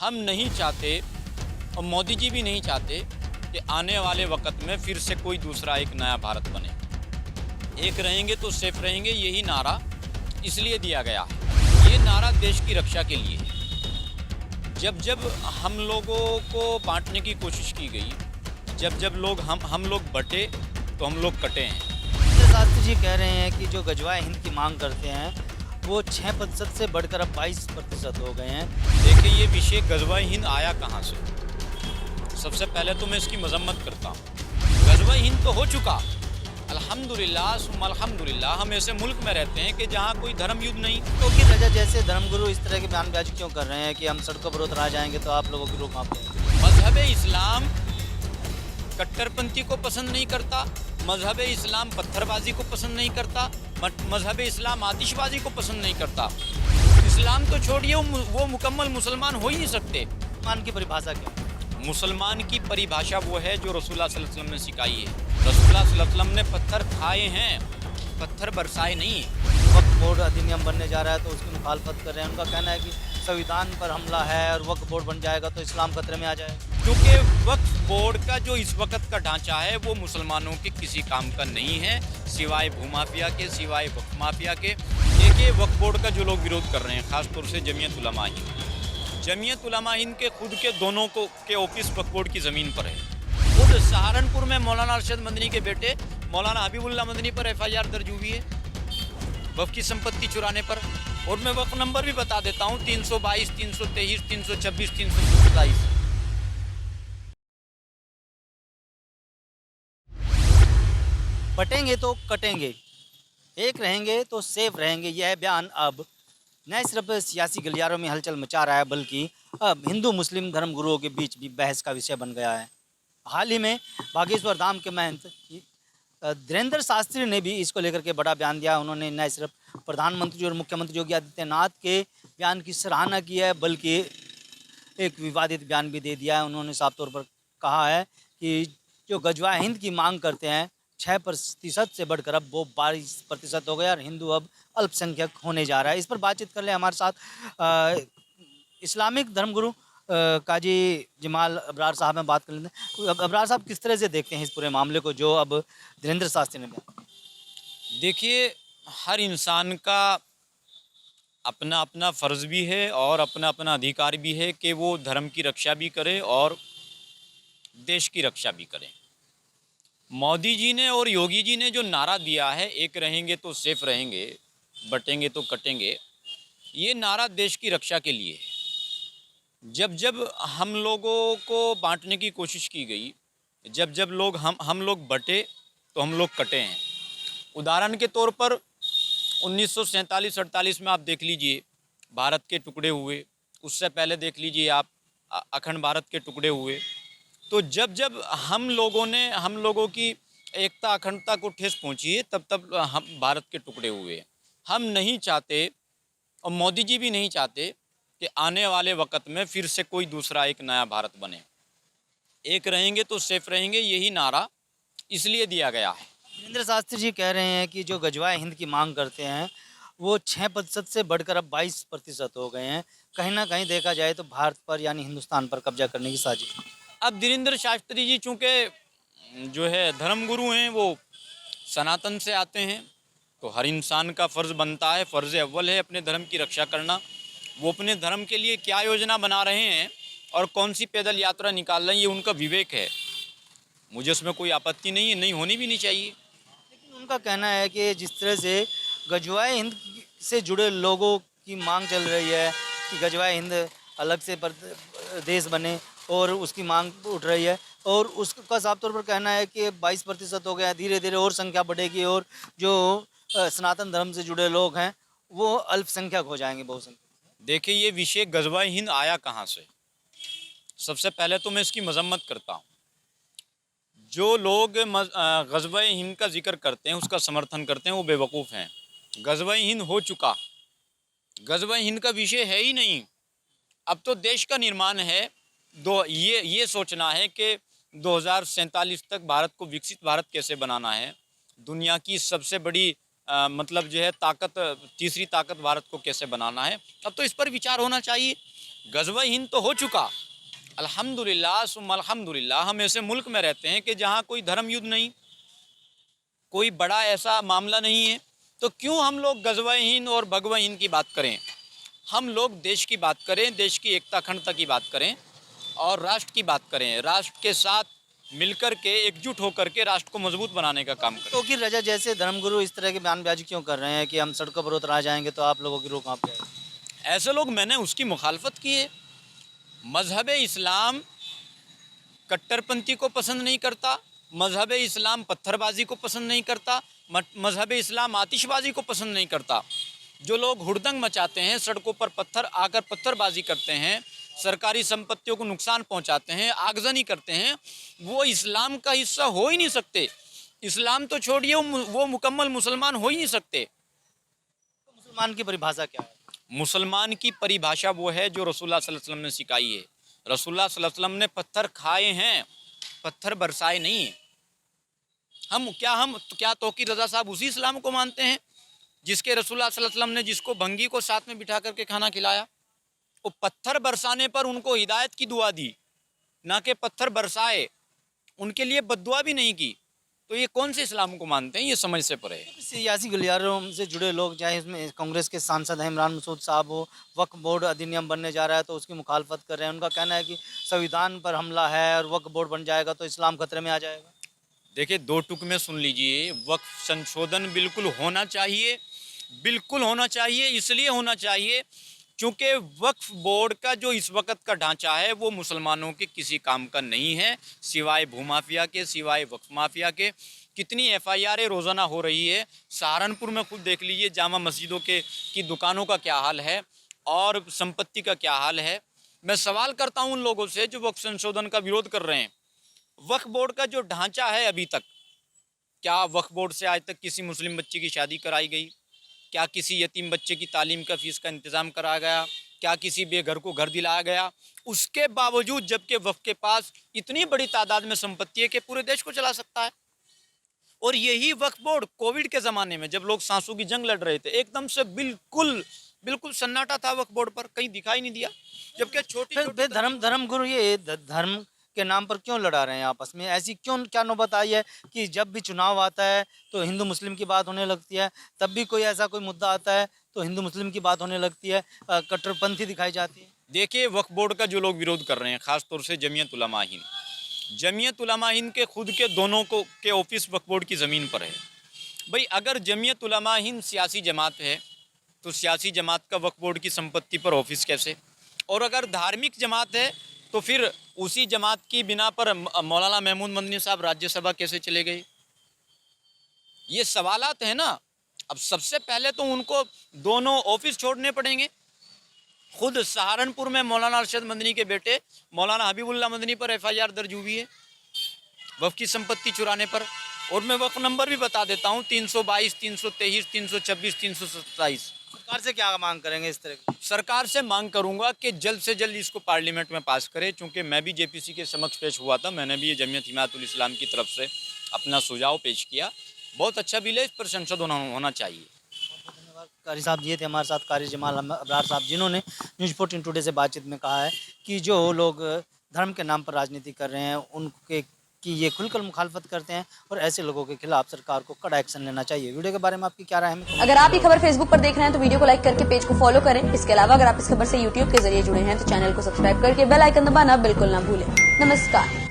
हम नहीं चाहते और मोदी जी भी नहीं चाहते कि आने वाले वक्त में फिर से कोई दूसरा एक नया भारत बने। एक रहेंगे तो सेफ रहेंगे, यही नारा इसलिए दिया गया है। ये नारा देश की रक्षा के लिए है। जब जब हम लोगों को बांटने की कोशिश की गई, जब जब हम लोग बटे तो हम लोग कटे हैं। शास्त्री जी कह रहे हैं कि जो गजवाए हिंद की मांग करते हैं वो 6% से बढ़कर अब 22% हो गए हैं। देखिए, ये विषय गजवा हिंद आया कहाँ से। सबसे पहले तो मैं इसकी मजम्मत करता हूँ। गजवा हिंद तो हो चुका, अल्हम्दुलिल्लाह सुम्मा अल्हम्दुलिल्लाह। हम ऐसे मुल्क में रहते हैं कि जहाँ कोई धर्म युद्ध नहीं। तो की वजह जैसे धर्मगुरु इस तरह के बयानबाजी क्यों कर रहे हैं कि हम सड़कों पर उतर आ जाएंगे तो आप लोगों की रोक आप देंगे? मजहब इस्लाम कट्टरपंथी को पसंद नहीं करता, मजहब इस्लाम पत्थरबाजी को पसंद नहीं करता, मजहब इस्लाम आतिशबाजी को पसंद नहीं करता। इस्लाम तो छोड़िए, वो मुकम्मल मुसलमान हो ही नहीं सकते। मान की परिभाषा क्या है? मुसलमान की परिभाषा वो है जो रसूलुल्लाह सल्लल्लाहु अलैहि वसल्लम ने सिखाई है। रसूलुल्लाह सल्लल्लाहु अलैहि वसल्लम ने पत्थर खाए हैं, पत्थर बरसाए नहीं। वक्फ बोर्ड अधिनियम बनने जा रहा है तो उसकी मुखालफत कर रहे हैं। उनका कहना है कि संविधान पर हमला है और वक्फ बोर्ड बन जाएगा तो इस्लाम खतरे में आ जाएगा। क्योंकि वक्फ बोर्ड का जो इस वक्त का ढांचा है वो मुसलमानों के किसी काम का नहीं है, सिवाय भूमाफिया के, सिवाय वक्फ माफिया के। देखिए, वक्फ बोर्ड का जो लोग विरोध कर रहे हैं, खासतौर से जमीयत उलमा हिंद, जमीयत उलमा हिंद के खुद के दोनों को के ऑफिस वक्फ बोर्ड की ज़मीन पर है। खुद सहारनपुर में मौलाना अरशद मदनी के बेटे मौलाना हबीबुल्लाह मदनी पर FIR दर्ज हुई है वक्फ की संपत्ति चुराने पर। और मैं वक्फ नंबर भी बता देता हूँ, 322, 323, 326, 327। बटेंगे तो कटेंगे, एक रहेंगे तो सेफ रहेंगे। यह बयान अब न सिर्फ सियासी गलियारों में हलचल मचा रहा है बल्कि अब हिंदू मुस्लिम धर्मगुरुओं के बीच भी बहस का विषय बन गया है। हाल ही में बागेश्वर धाम के महंत धीरेन्द्र शास्त्री ने भी इसको लेकर के बड़ा बयान दिया। उन्होंने न सिर्फ प्रधानमंत्री और मुख्यमंत्री योगी आदित्यनाथ के बयान की सराहना की है बल्कि एक विवादित बयान भी दे दिया है। उन्होंने साफ तौर पर कहा है कि जो गजवा हिंद की मांग करते हैं 6% से बढ़कर अब वो 22% हो गया और हिंदू अब अल्पसंख्यक होने जा रहा है। इस पर बातचीत कर ले हमारे साथ इस्लामिक धर्मगुरु काजी जमाल अबरार साहब में बात कर लेते हैं। अबरार साहब, किस तरह से देखते हैं इस पूरे मामले को जो अब धीरेन्द्र शास्त्री ने बयान? देखिए, हर इंसान का अपना अपना फ़र्ज़ भी है और अपना अपना अधिकार भी है कि वो धर्म की रक्षा भी करे और देश की रक्षा भी करे। मोदी जी ने और योगी जी ने जो नारा दिया है, एक रहेंगे तो सेफ रहेंगे, बटेंगे तो कटेंगे, ये नारा देश की रक्षा के लिए है। जब जब हम लोगों को बांटने की कोशिश की गई, जब जब हम लोग बटे तो हम लोग कटे हैं। उदाहरण के तौर पर 1947-48 में आप देख लीजिए, भारत के टुकड़े हुए। उससे पहले देख लीजिए आप, अखंड भारत के टुकड़े हुए। तो जब जब हम लोगों की एकता अखंडता को ठेस पहुंची है, तब तब हम भारत के टुकड़े हुए। हम नहीं चाहते और मोदी जी भी नहीं चाहते कि आने वाले वक्त में फिर से कोई दूसरा एक नया भारत बने। एक रहेंगे तो सेफ रहेंगे, यही नारा इसलिए दिया गया है। धीरेन्द्र शास्त्री जी कह रहे हैं कि जो गजवाए हिंद की मांग करते हैं वो 6% से बढ़कर अब 22% हो गए हैं। कहीं ना कहीं देखा जाए तो भारत पर यानी हिंदुस्तान पर कब्जा करने की साजिश। अब धीरेन्द्र शास्त्री जी चूँकि जो है धर्मगुरु हैं, वो सनातन से आते हैं, तो हर इंसान का फ़र्ज़ बनता है, फ़र्ज़ अव्वल है अपने धर्म की रक्षा करना। वो अपने धर्म के लिए क्या योजना बना रहे हैं और कौन सी पैदल यात्रा निकाल रहे हैं, ये उनका विवेक है। मुझे उसमें कोई आपत्ति नहीं है, नहीं होनी भी नहीं चाहिए। लेकिन उनका कहना है कि जिस तरह से गजवाए हिंद से जुड़े लोगों की मांग चल रही है कि गजवाए हिंद अलग से देश बने और उसकी मांग उठ रही है और उसका साफ तौर पर कहना है कि 22% हो गया, धीरे धीरे और संख्या बढ़ेगी और जो सनातन धर्म से जुड़े लोग हैं वो अल्पसंख्यक हो जाएंगे, बहुसंख्यक। देखिए, ये विषय गजवाए हिंद आया कहाँ से। सबसे पहले तो मैं इसकी मजम्मत करता हूँ। जो लोग गजवाए हिंद का जिक्र करते हैं, उसका समर्थन करते हैं, वो बेवकूफ़ हैं। गजवाए हिंद हो चुका, गजवाए हिंद का विषय है ही नहीं। अब तो देश का निर्माण है। ये सोचना है कि 2047 तक भारत को विकसित भारत कैसे बनाना है, दुनिया की सबसे बड़ी मतलब जो है तीसरी ताकत भारत को कैसे बनाना है। अब तो इस पर विचार होना चाहिए। ग़ज़वा-ए हिंद तो हो चुका, अल्हम्दुलिल्लाह सुम्मा अल्हम्दुलिल्लाह। हम ऐसे मुल्क में रहते हैं कि जहाँ कोई धर्म युद्ध नहीं, कोई बड़ा ऐसा मामला नहीं है, तो क्यों हम लोग ग़ज़वा-ए हिंद और भगवा हिंद की बात करें। हम लोग देश की बात करें, देश की एकता अखंडता की बात करें और राष्ट्र की बात करें। राष्ट्र के साथ मिलकर के, एकजुट होकर के राष्ट्र को मजबूत बनाने का काम करें। तो कि रजा जैसे धर्मगुरु इस तरह के बयानबाजी क्यों कर रहे हैं कि हम सड़कों पर उतर आ जाएंगे तो आप लोगों की रोक कहाँ पे आएगी? ऐसे लोग, मैंने उसकी मुखालफत की है। मजहब इस्लाम कट्टरपंथी को पसंद नहीं करता, मजहब इस्लाम पत्थरबाजी को पसंद नहीं करता, मजहब इस्लाम आतिशबाजी को पसंद नहीं करता। जो लोग हुड़दंग मचाते हैं, सड़कों पर पत्थरबाजी करते हैं, सरकारी संपत्तियों को नुकसान पहुंचाते हैं, आगजनी करते हैं, वो इस्लाम का हिस्सा हो ही नहीं सकते। इस्लाम तो छोड़िए, वो मुकम्मल मुसलमान हो ही नहीं सकते। तो मुसलमान की परिभाषा क्या है? मुसलमान की परिभाषा वो है जो रसूलुल्लाह सल्लल्लाहु अलैहि वसल्लम ने सिखाई है। रसूलुल्लाह सल्लल्लाहु अलैहि वसल्लम ने पत्थर खाए हैं, पत्थर बरसाए नहीं है। हम क्या तौकीर रज़ा साहब उसी इस्लाम को मानते हैं जिसके रसूलुल्लाह सल्लल्लाहु अलैहि वसल्लम ने जिसको भंगी को साथ में बिठा करके खाना खिलाया? वो पत्थर बरसाने पर उनको हिदायत की दुआ दी, ना कि पत्थर बरसाए, उनके लिए बद्दुआ भी नहीं की। तो ये कौन से इस्लाम को मानते हैं, ये समझ से परे है। सियासी गलियारों से जुड़े लोग, चाहे इसमें कांग्रेस के सांसद हैं इमरान मसूद साहब हो, वक्फ बोर्ड अधिनियम बनने जा रहा है तो उसकी मुखालफत कर रहे हैं। उनका कहना है कि संविधान पर हमला है और वक्फ बोर्ड बन जाएगा तो इस्लाम खतरे में आ जाएगा। देखिए, दो टुक में सुन लीजिए। वक्फ संशोधन बिल्कुल होना चाहिए, बिल्कुल होना चाहिए। इसलिए होना चाहिए क्योंकि वक्फ बोर्ड का जो इस वक्त का ढांचा है वो मुसलमानों के किसी काम का नहीं है, सिवाय भूमाफिया के, सिवाय वक्फ माफिया के। कितनी FIR रोज़ाना हो रही है। सहारनपुर में खुद देख लीजिए, जामा मस्जिदों की दुकानों का क्या हाल है और संपत्ति का क्या हाल है। मैं सवाल करता हूँ उन लोगों से जो वक्फ संशोधन का विरोध कर रहे हैं, वक्फ बोर्ड का जो ढांचा है अभी तक, क्या वक्फ बोर्ड से आज तक किसी मुस्लिम बच्चे की शादी कराई गई? क्या किसी यतीम बच्चे की तालीम का फीस का इंतज़ाम कराया गया? क्या किसी बेघर को घर दिलाया गया? उसके बावजूद जबकि वक्फ के पास इतनी बड़ी तादाद में संपत्ति है कि पूरे देश को चला सकता है। और यही वक्फ बोर्ड कोविड के ज़माने में जब लोग सांसों की जंग लड़ रहे थे, एकदम से बिल्कुल सन्नाटा था वक्फ बोर्ड पर, कहीं दिखाई नहीं दिया। जबकि छोटे धर्मगुरु ये धर्म के नाम पर क्यों लड़ा रहे हैं आपस में? ऐसी क्या नौबत आई है कि जब भी चुनाव आता है तो हिंदू मुस्लिम की बात होने लगती है, तब भी कोई ऐसा कोई मुद्दा आता है तो हिंदू मुस्लिम की बात होने लगती है, कट्टरपंथी दिखाई जाती है। देखिए, वक्फ बोर्ड का जो लोग विरोध कर रहे हैं, ख़ास तौर से जमीयत उलमा हिंद के खुद के दोनों के ऑफिस वक्फ बोर्ड की ज़मीन पर है। भाई, अगर जमीयत उलमा हिंद सियासी जमात है तो सियासी जमात का वक्फ बोर्ड की संपत्ति पर ऑफिस कैसे? और अगर धार्मिक जमात है तो फिर उसी जमात की बिना पर मौलाना महमूद मदनी साहब राज्यसभा कैसे चले गए? ये सवालात हैं ना। अब सबसे पहले तो उनको दोनों ऑफिस छोड़ने पड़ेंगे। खुद सहारनपुर में मौलाना अरशद मदनी के बेटे मौलाना हबीबुल्लाह मदनी पर FIR दर्ज हुई है वक्फ की संपत्ति चुराने पर। और मैं वक्फ नंबर भी बता देता हूँ, 322, 323, 326, 327। सरकार से क्या मांग करेंगे इस तरह की? सरकार से मांग करूंगा कि जल्द से जल्द इसको पार्लियामेंट में पास करे। चूँकि मैं भी JPC के समक्ष पेश हुआ था, मैंने भी ये जमीयत हिमायतुल इस्लाम की तरफ से अपना सुझाव पेश किया। बहुत अच्छा बिल है, इस पर संशोधन होना चाहिए। धन्यवाद। कारी साहब ये थे हमारे साथ, कारी जमाल अबरार साहब, जिन्होंने न्यूज़ 14 टुडे से बातचीत में कहा है कि जो लोग धर्म के नाम पर राजनीति कर रहे हैं उनके कि ये खुलकर मुखालफत करते हैं और ऐसे लोगों के खिलाफ सरकार को कड़ा एक्शन लेना चाहिए। वीडियो के बारे में आपकी क्या राय है? अगर आप ये खबर फेसबुक पर देख रहे हैं तो वीडियो को लाइक करके पेज को फॉलो करें। इसके अलावा अगर आप इस खबर से यूट्यूब के जरिए जुड़े हैं तो चैनल को सब्सक्राइब करके बेल आइकन दबाना बिल्कुल ना भूलें। नमस्कार।